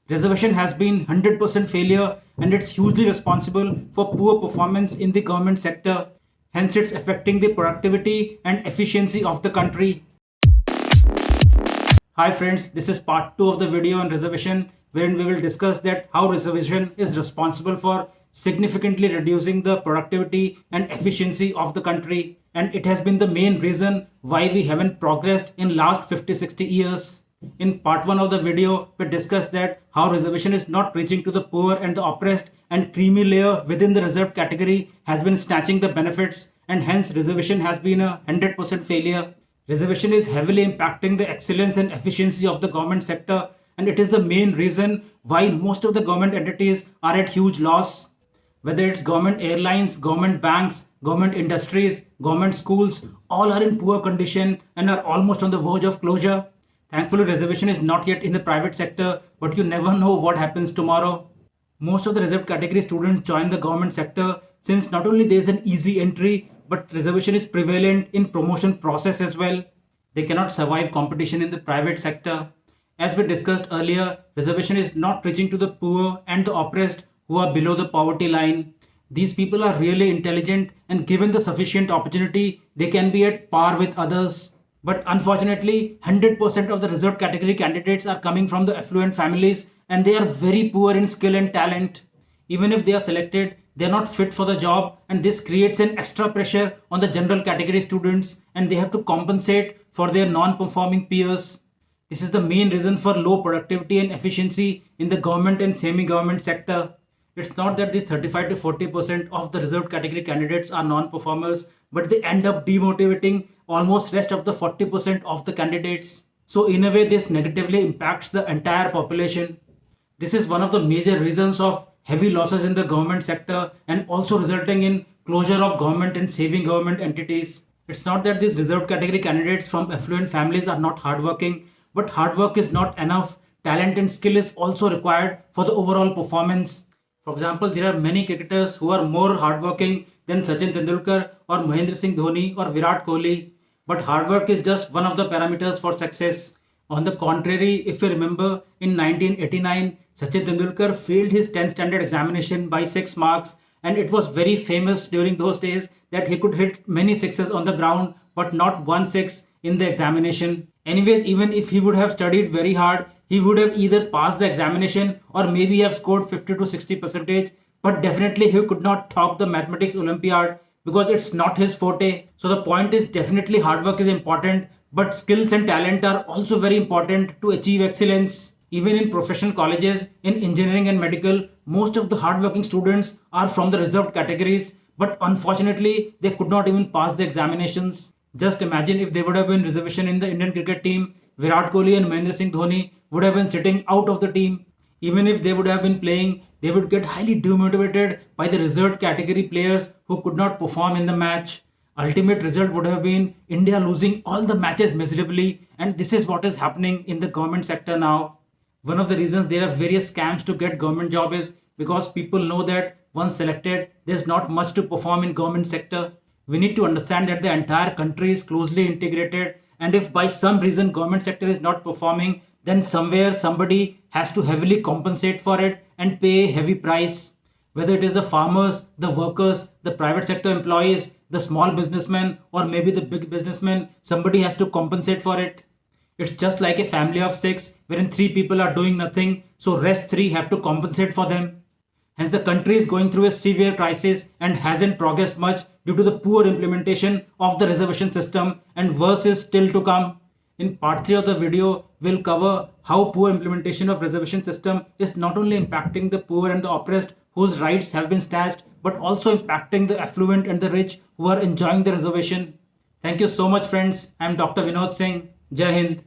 Reservation has been 100% failure and it's hugely responsible for poor performance in the government sector. Hence, it's affecting the productivity and efficiency of the country. Hi friends, this is part 2 of the video on reservation wherein we will discuss that how reservation is responsible for significantly reducing the productivity and efficiency of the country, and it has been the main reason why we haven't progressed in last 50-60 years. In part 1 of the video, we discussed that how reservation is not reaching to the poor and the oppressed, and creamy layer within the reserved category has been snatching the benefits, and hence reservation has been a 100% failure. Reservation is heavily impacting the excellence and efficiency of the government sector, and it is the main reason why most of the government entities are at huge loss. Whether it's government airlines, government banks, government industries, government schools, all are in poor condition and are almost on the verge of closure. Thankfully, reservation is not yet in the private sector, but you never know what happens tomorrow. Most of the reserved category students join the government sector since not only there is an easy entry, but reservation is prevalent in promotion process as well. They cannot survive competition in the private sector. As we discussed earlier, reservation is not reaching to the poor and the oppressed who are below the poverty line. These people are really intelligent and given the sufficient opportunity, they can be at par with others. But unfortunately, 100% of the reserved category candidates are coming from the affluent families and they are very poor in skill and talent. Even if they are selected, they are not fit for the job, and this creates an extra pressure on the general category students and they have to compensate for their non-performing peers. This is the main reason for low productivity and efficiency in the government and semi-government sector. It's not that these 35 to 40% of the reserved category candidates are non-performers, but they end up demotivating almost rest of the 40% of the candidates. So in a way, this negatively impacts the entire population. This is one of the major reasons of heavy losses in the government sector and also resulting in closure of government and saving government entities. It's not that these reserved category candidates from affluent families are not hardworking, but hard work is not enough. Talent and skill is also required for the overall performance. For example, there are many cricketers who are more hardworking than Sachin Tendulkar or Mahendra Singh Dhoni or Virat Kohli. But hard work is just one of the parameters for success. On the contrary, if you remember, in 1989, Sachin Tendulkar failed his 10th standard examination by 6 marks, and it was very famous during those days that he could hit many sixes on the ground but not one six in the examination. Anyways, even if he would have studied very hard, he would have either passed the examination or maybe have scored 50 to 60 percentage, but definitely he could not top the mathematics Olympiad because it's not his forte. So the point is definitely hard work is important, but skills and talent are also very important to achieve excellence. Even in professional colleges, in engineering and medical, most of the hardworking students are from the reserved categories, but unfortunately, they could not even pass the examinations. Just imagine if there would have been reservation in the Indian cricket team, Virat Kohli and Mahendra Singh Dhoni would have been sitting out of the team. Even if they would have been playing, they would get highly demotivated by the reserved category players who could not perform in the match. Ultimate result would have been India losing all the matches miserably, and this is what is happening in the government sector now. One of the reasons there are various scams to get government job is because people know that once selected, there's not much to perform in government sector. We need to understand that the entire country is closely integrated, and if by some reason government sector is not performing, then somewhere somebody has to heavily compensate for it and pay a heavy price. Whether it is the farmers, the workers, the private sector employees, the small businessmen, or maybe the big businessmen, somebody has to compensate for it. It's just like a family of 6 wherein 3 people are doing nothing, so rest 3 have to compensate for them. Hence the country is going through a severe crisis and hasn't progressed much due to the poor implementation of the reservation system, and worse is still to come. In part 3 of the video, we'll cover how poor implementation of reservation system is not only impacting the poor and the oppressed whose rights have been snatched, but also impacting the affluent and the rich who are enjoying the reservation. Thank you so much friends. I am Dr. Vinod Singh. Jai Hind.